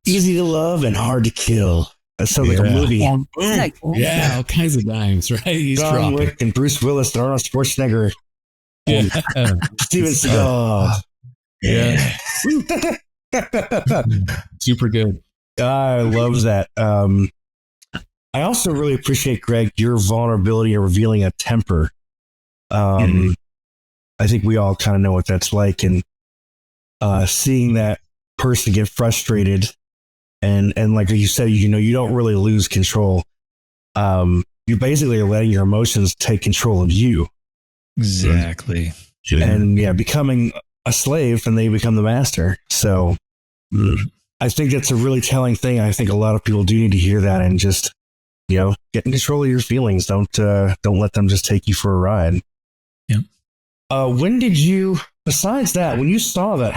Easy to love and hard to kill. That sounds like a movie. Yeah. Yeah, all kinds of dimes, right? He's John dropping. Wick and Bruce Willis and Arnold Schwarzenegger and Yeah. Steven Seagal. Yeah. Super good. I love that. I also really appreciate, Greg, your vulnerability in revealing a temper. I think we all kind of know what that's like, and seeing that person get frustrated, and like you said, you don't really lose control. You basically are letting your emotions take control of you. Exactly. And becoming a slave, and they become the master. So I think that's a really telling thing. I think a lot of people do need to hear that, and just get in control of your feelings. Don't let them just take you for a ride. Yeah. When did you? Besides that, when you saw that,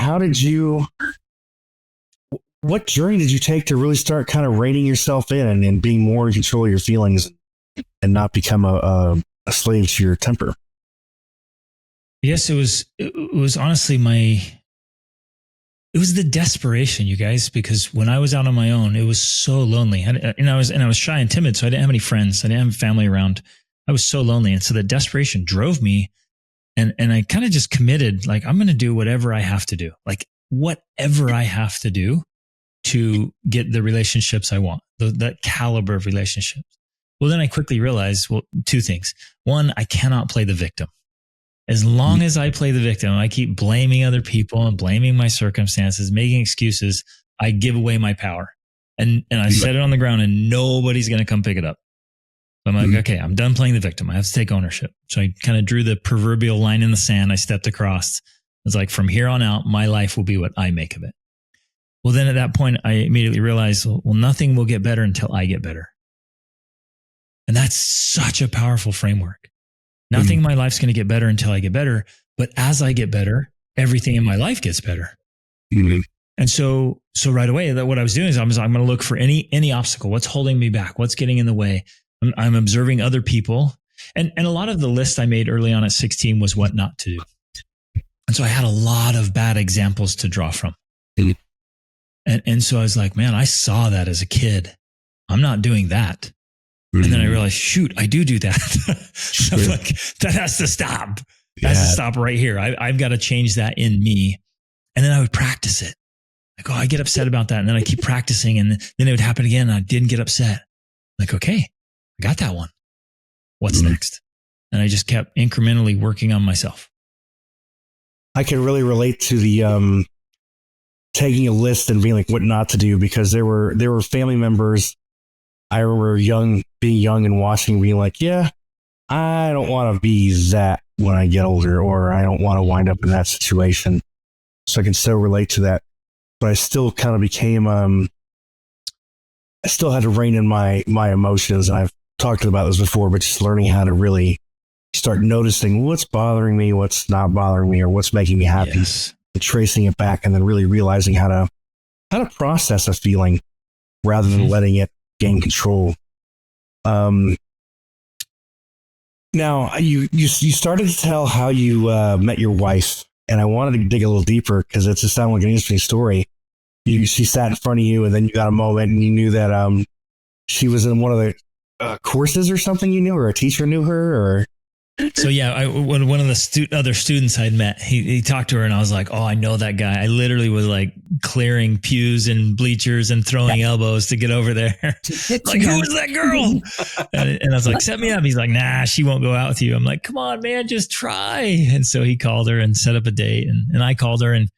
what journey did you take to really start kind of reining yourself in and being more in control of your feelings and not become a slave to your temper? Yes, it was honestly it was the desperation, you guys, because when I was out on my own, it was so lonely. And I was shy and timid, so I didn't have any friends. I didn't have family around. I was so lonely. And so the desperation drove me, and I kind of just committed, like, I'm going to do whatever I have to do. Like, whatever I have to do to get the relationships I want, that caliber of relationships. Well, then I quickly realized, two things. One, I cannot play the victim. As long as I play the victim, I keep blaming other people and blaming my circumstances, making excuses, I give away my power. And I set it on the ground, and nobody's going to come pick it up. I'm like, okay, I'm done playing the victim. I have to take ownership. So I kind of drew the proverbial line in the sand. I stepped across. It's like, from here on out, my life will be what I make of it. Well, then at that point, I immediately realized, well, nothing will get better until I get better. And that's such a powerful framework. Nothing in my life's going to get better until I get better. But as I get better, everything in my life gets better. And so right away, what I was doing is I'm going to look for any obstacle. What's holding me back? What's getting in the way? I'm observing other people. And a lot of the list I made early on at 16 was what not to do. And so I had a lot of bad examples to draw from. And so I was like, man, I saw that as a kid. I'm not doing that. And then I realized, shoot, I do that. So I'm like, that has to stop. That has to stop right here. I've got to change that in me. And then I would practice it. Like, I get upset about that. And then I keep practicing. And then it would happen again. And I didn't get upset. Like, okay, I got that one. What's next? And I just kept incrementally working on myself. I can really relate to the taking a list and being like what not to do, because there were family members. I remember being young and watching, being like, yeah, I don't want to be that when I get older, or I don't want to wind up in that situation. So I can so relate to that. But I still kind of became, I still had to rein in my emotions. I've talked about this before, but just learning how to really start noticing what's bothering me, what's not bothering me, or what's making me happy, and tracing it back, and then really realizing how to process a feeling rather than letting it gain control. Now you started to tell how you met your wife, and I wanted to dig a little deeper because it just sounded like an interesting story. She sat in front of you, and then you got a moment, and you knew that she was in one of the courses or something. You knew, or a teacher knew her, or. So one of the other students I'd met, he talked to her, and I was like, oh, I know that guy. I literally was like clearing pews and bleachers and throwing elbows to get over there. Like, who is that girl? And I was like, set me up. He's like, nah, she won't go out with you. I'm like, come on, man, just try. And so he called her and set up a date, and I called her and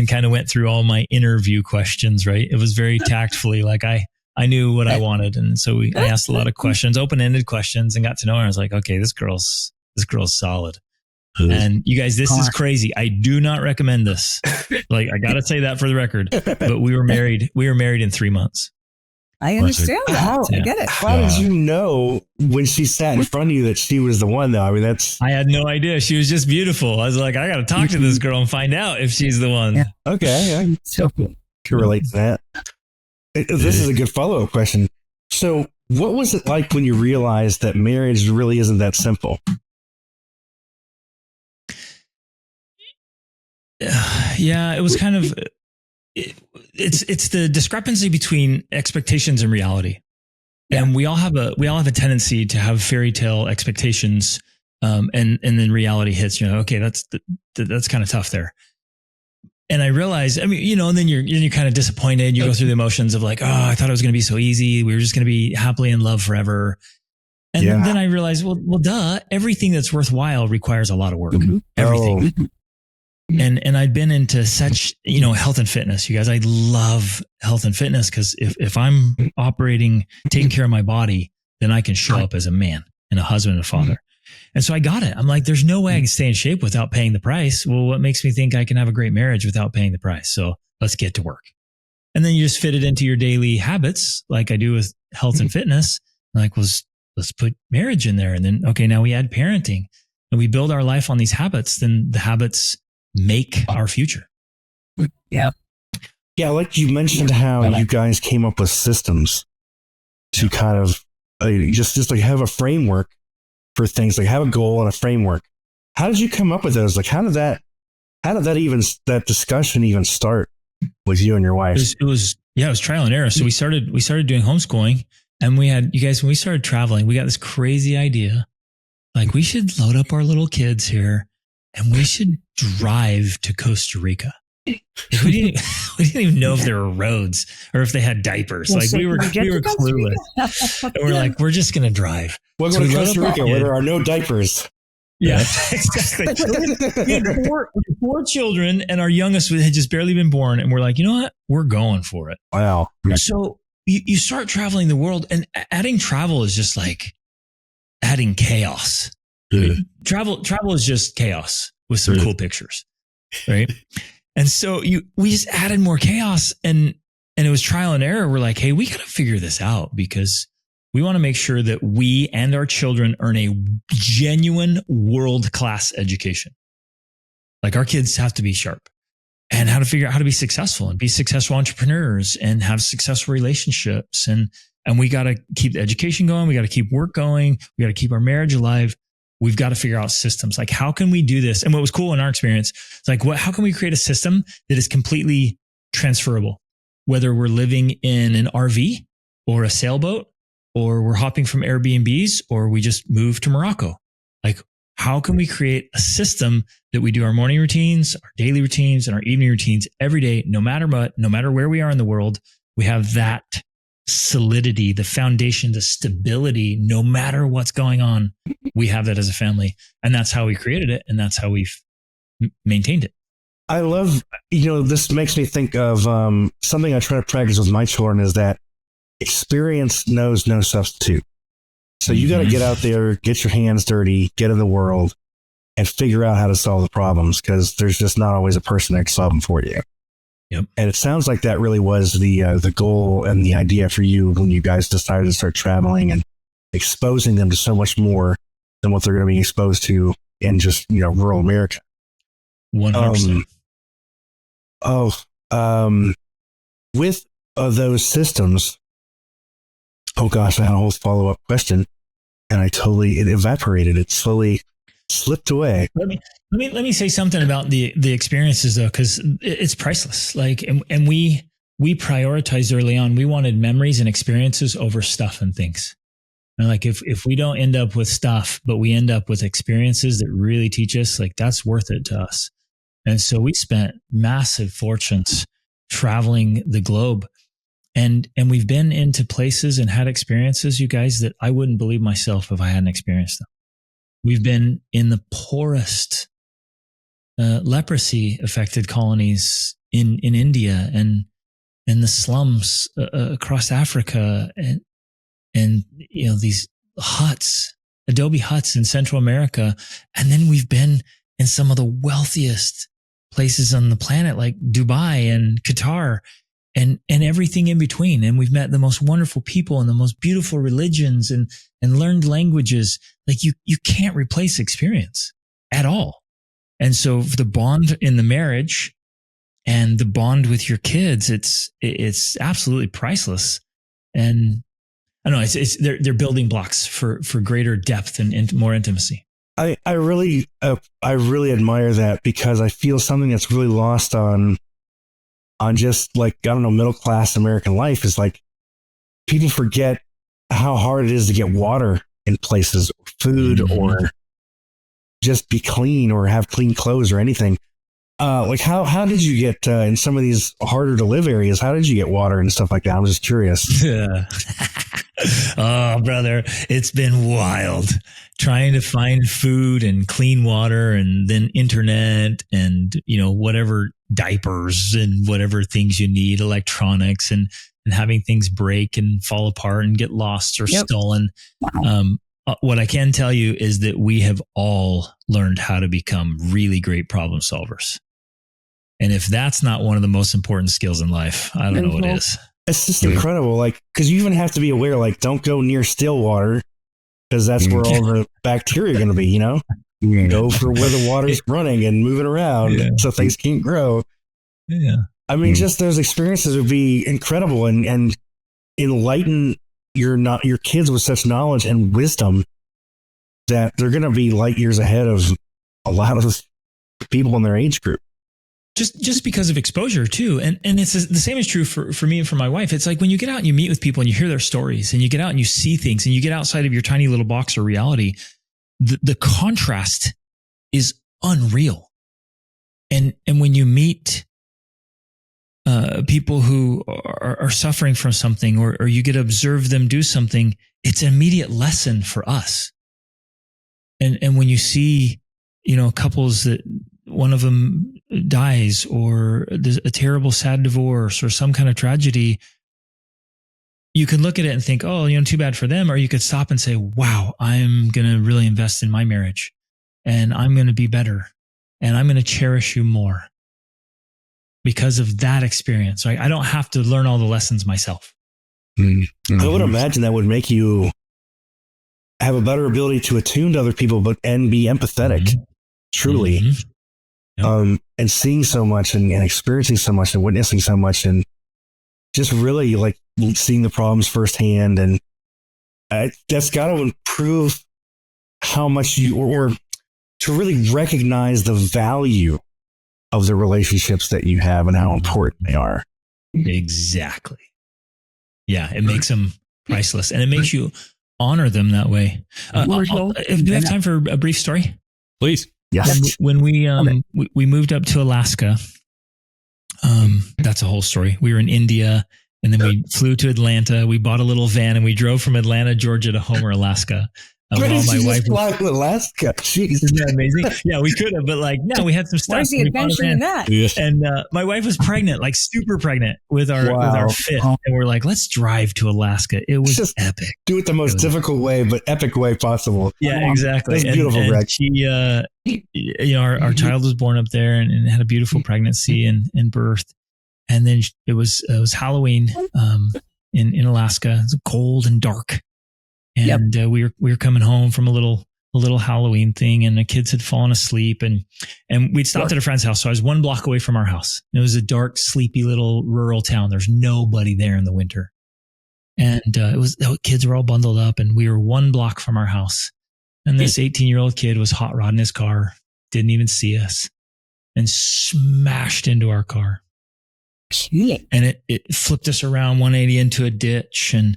kind of went through all my interview questions, right? It was very tactfully, like I knew what I wanted. And so I asked a lot of questions, open-ended questions, and got to know her. I was like, okay, this girl's solid. And you guys, this is crazy. I do not recommend this. Like, I got to say that for the record, but we were married in 3 months. I understand that. I get it. How did you know when she sat in front of you that she was the one, though? I mean, I had no idea. She was just beautiful. I was like, I got to talk to this girl and find out if she's the one. Yeah. Okay. I can relate to that. This is a good follow-up question. So what was it like when you realized that marriage really isn't that simple? Yeah, it was kind of it's the discrepancy between expectations and reality. Yeah. And we all have a tendency to have fairy tale expectations. And then reality hits, okay, that's kind of tough there. And I realized, and then you're kind of disappointed. You go through the emotions of like, oh, I thought it was going to be so easy. We were just going to be happily in love forever. And then I realized, well, duh, everything that's worthwhile requires a lot of work. Mm-hmm. Everything. Oh. And I'd been into such, health and fitness. You guys, I love health and fitness because if I'm operating, taking care of my body, then I can show up as a man and a husband and a father. And so I got it. I'm like, there's no way I can stay in shape without paying the price. Well, what makes me think I can have a great marriage without paying the price? So let's get to work. And then you just fit it into your daily habits, like I do with health and fitness. Like, let's put marriage in there. And then, okay, now we add parenting and we build our life on these habits. Then the habits make our future. Yeah. Yeah. Like you mentioned how you guys came up with systems to kind of just like have a framework for things, like have a goal and a framework. How did you come up with those? Like, how did that discussion even start with you and your wife? It was trial and error. So we started doing homeschooling, and when we started traveling, we got this crazy idea. Like, we should load up our little kids here and we should drive to Costa Rica. We didn't even know if there were roads or if they had diapers. Like, we were clueless. And we're like, we're just going to drive. We'll go to Costa Rica where there are no diapers. Yeah, exactly. We had four children, and our youngest had just barely been born. And we're like, you know what? We're going for it. Wow. So you start traveling the world, and adding travel is just like adding chaos. Travel is just chaos with some cool pictures, right? And so we just added more chaos, and it was trial and error. We're like, hey, we got to figure this out because we want to make sure that we and our children earn a genuine world-class education. Like, our kids have to be sharp, and how to figure out how to be successful and be successful entrepreneurs and have successful relationships. And we got to keep the education going. We got to keep work going. We got to keep our marriage alive. We've got to figure out systems. Like, how can we do this? And what was cool in our experience, it's like, how can we create a system that is completely transferable? Whether we're living in an RV or a sailboat, or we're hopping from Airbnbs, or we just moved to Morocco. Like, how can we create a system that we do our morning routines, our daily routines, and our evening routines every day, no matter what, no matter where we are in the world, we have that solidity, the foundation, the stability, no matter what's going on, we have that as a family. And that's how we created it. And that's how we've maintained it. I love, this makes me think of something I try to practice with my children is that experience knows no substitute. So you got to get out there, get your hands dirty, get in the world, and figure out how to solve the problems, because there's just not always a person that can solve them for you. Yep. And it sounds like that really was the goal and the idea for you when you guys decided to start traveling and exposing them to so much more than what they're going to be exposed to in just rural America. 100%. With those systems. Oh gosh, I had a whole follow-up question, and it evaporated. It slowly slipped away. Let me say something about the experiences though, because it's priceless. Like, and we prioritized early on. We wanted memories and experiences over stuff and things. And like, if we don't end up with stuff, but we end up with experiences that really teach us, like, that's worth it to us. And so we spent massive fortunes traveling the globe. And we've been into places and had experiences, you guys, that I wouldn't believe myself if I hadn't experienced them. We've been in the poorest leprosy affected colonies in India and in the slums across Africa, and these huts, adobe huts in Central America. And then we've been in some of the wealthiest places on the planet, like Dubai and Qatar. And everything in between. And we've met the most wonderful people and the most beautiful religions and learned languages. Like, you can't replace experience at all. And so the bond in the marriage and the bond with your kids, it's absolutely priceless. And I don't know, they're building blocks for greater depth and more intimacy. I really admire that, because I feel something that's really lost on on just like, I don't know, middle class American life is like people forget how hard it is to get water in places, or food, or just be clean or have clean clothes or anything. Like how did you get in some of these harder to live areas? How did you get water and stuff like that? I'm just curious. Yeah. Oh, brother, it's been wild trying to find food and clean water, and then internet and, whatever diapers and whatever things you need, electronics, and having things break and fall apart and get lost or stolen. What I can tell you is that we have all learned how to become really great problem solvers. And if that's not one of the most important skills in life, I don't know what is. It's just incredible. Like, because you even have to be aware, like, don't go near still water, because that's where all the bacteria are going to be, Go for where the water's running and moving around so things can't grow. Yeah. I mean, just those experiences would be incredible and enlighten your kids with such knowledge and wisdom that they're going to be light years ahead of a lot of people in their age group. Just because of exposure too. And it's the same is true for me and for my wife. It's like when you get out and you meet with people and you hear their stories and you get out and you see things and you get outside of your tiny little box of reality, the contrast is unreal. And when you meet people who are suffering from something, or you get to observe them do something, it's an immediate lesson for us. And when you see, couples that one of them dies, or there's a terrible, sad divorce, or some kind of tragedy, you can look at it and think, oh, too bad for them. Or you could stop and say, wow, I'm going to really invest in my marriage, and I'm going to be better, and I'm going to cherish you more because of that experience. Right? I don't have to learn all the lessons myself. Mm-hmm. I would imagine that would make you have a better ability to attune to other people, and be empathetic, truly. Mm-hmm. Yep. And seeing so much and experiencing so much and witnessing so much, and just really like seeing the problems firsthand. And that's got to improve how much or to really recognize the value of the relationships that you have and how important they are. Exactly. Yeah. It makes them priceless, and it makes you honor them that way. Do we have time for a brief story? Please. Yes. When we moved up to Alaska, that's a whole story. We were in India, and then we flew to Atlanta. We bought a little van and we drove from Atlanta, Georgia to Homer, Alaska. Why did you just fly to Alaska? Jeez. Isn't that amazing? Yeah, we could have, but no, we had some stuff. Where's the adventure in that? Yeah. And my wife was pregnant, like super pregnant with our fifth. And we're like, let's drive to Alaska. It was just epic. Do it the most difficult way, but epic way possible. Yeah, exactly. That's beautiful, Greg. She, our child was born up there and had a beautiful pregnancy and birth. And then it was Halloween in Alaska. It was cold and dark. And we were coming home from a little Halloween thing, and the kids had fallen asleep, and we'd stopped at a friend's house. So I was 1 block away from our house. It was a dark, sleepy little rural town. There's nobody there in the winter. And the kids were all bundled up, and we were 1 block from our house. And this 18-year-old kid was hot rodding his car, didn't even see us, and smashed into our car. And it flipped us around 180 into a ditch, and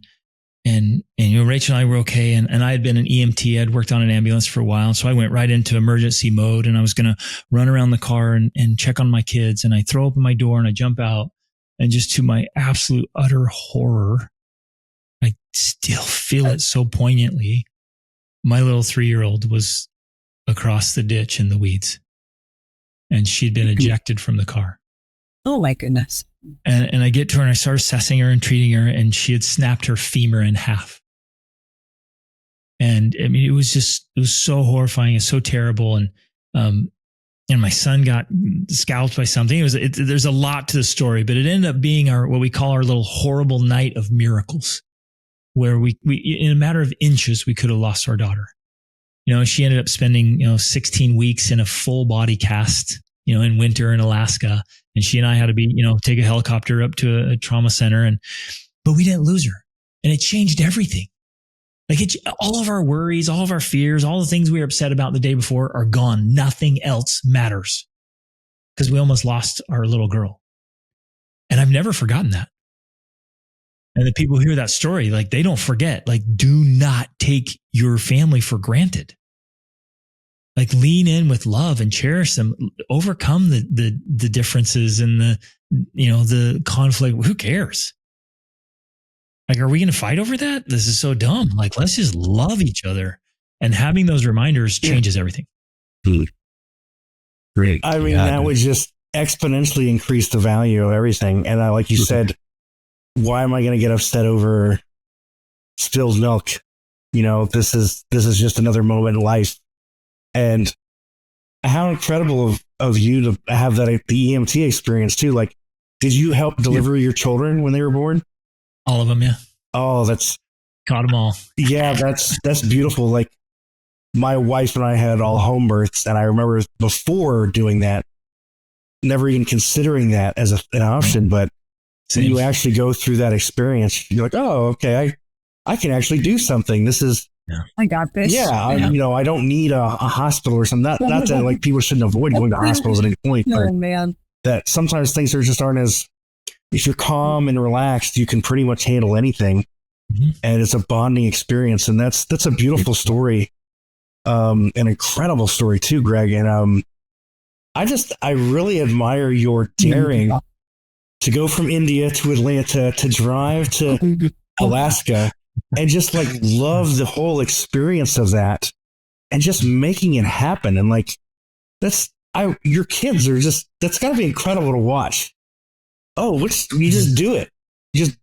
Rachel and I were okay. And I had been an EMT. I'd worked on an ambulance for a while. So I went right into emergency mode, and I was going to run around the car and check on my kids. And I throw open my door and I jump out, and just to my absolute utter horror, I still feel it so poignantly. My little 3-year-old was across the ditch in the weeds, and she'd been ejected from the car. Oh my goodness. And I get to her and I start assessing her and treating her, and she had snapped her femur in half. And I mean, it was so horrifying and so terrible. And my son got scalped by something. There's a lot to the story, but it ended up being what we call our little horrible night of miracles, where we in a matter of inches, we could have lost our daughter. She ended up spending, 16 weeks in a full body cast, in winter in Alaska. And she and I had to be, take a helicopter up to a trauma center, but we didn't lose her. And it changed everything. Like all of our worries, all of our fears, all the things we were upset about the day before are gone. Nothing else matters, because we almost lost our little girl. And I've never forgotten that. And the people who hear that story, like they don't forget, like do not take your family for granted. Like lean in with love and cherish them, overcome the differences and the conflict. Who cares? Like, are we going to fight over that? This is so dumb. Like, let's just love each other. And having those reminders changes everything. Great. I mean, that would just exponentially increase the value of everything. And like you said, why am I going to get upset over spilled milk? This is just another moment in life. And how incredible of you to have the EMT experience too. Like, did you help deliver your children when they were born? All of them, yeah. Oh, Caught them all. Yeah, that's beautiful. Like, my wife and I had all home births, and I remember before doing that, never even considering that as an option. But when you actually go through that experience, you're like, oh, okay, I can actually do something. This is, I got this. yeah, I don't need a hospital or something. Not that like people shouldn't avoid going to hospitals at any point, but Oh, man. that sometimes things aren't as, if you're calm and relaxed, you can pretty much handle anything. Mm-hmm. And it's a bonding experience. And that's a beautiful story. An incredible story too, Greg. And I really admire your daring to go from India to Atlanta, to drive to Alaska, and just like love the whole experience of that, and just making it happen. And like, your kids are that's got to be incredible to watch. Oh, you just do it.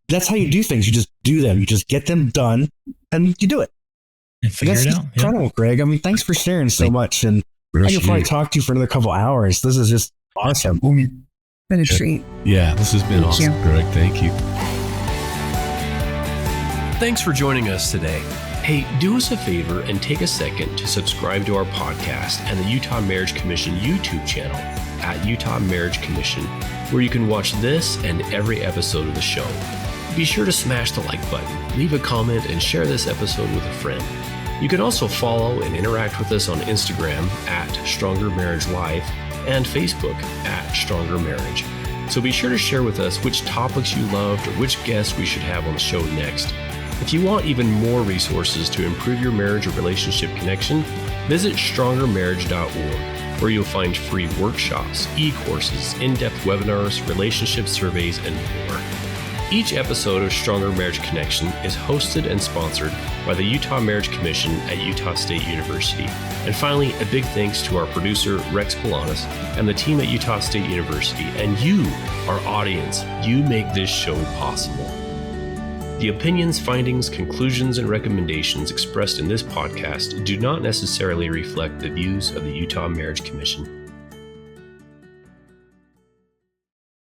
That's how you do things. You just do them. You just get them done, and you do it. And figure it out. Incredible, Greg. I mean, thanks for sharing so much. And I could probably talk to you for another couple hours. This is just awesome. Been a treat. Yeah, this has been awesome, Greg. Thank you. Thanks for joining us today. Hey, do us a favor and take a second to subscribe to our podcast and the Utah Marriage Commission YouTube channel at Utah Marriage Commission, where you can watch this and every episode of the show. Be sure to smash the like button, leave a comment, and share this episode with a friend. You can also follow and interact with us on Instagram at Stronger Marriage Life and Facebook at Stronger Marriage. So be sure to share with us which topics you loved or which guests we should have on the show next. If you want even more resources to improve your marriage or relationship connection, visit strongermarriage.org, where you'll find free workshops, e-courses, in-depth webinars, relationship surveys, and more. Each episode of Stronger Marriage Connection is hosted and sponsored by the Utah Marriage Commission at Utah State University. And finally, a big thanks to our producer, Rex Polanis, and the team at Utah State University, and you, our audience. You make this show possible. The opinions, findings, conclusions, and recommendations expressed in this podcast do not necessarily reflect the views of the Utah Marriage Commission.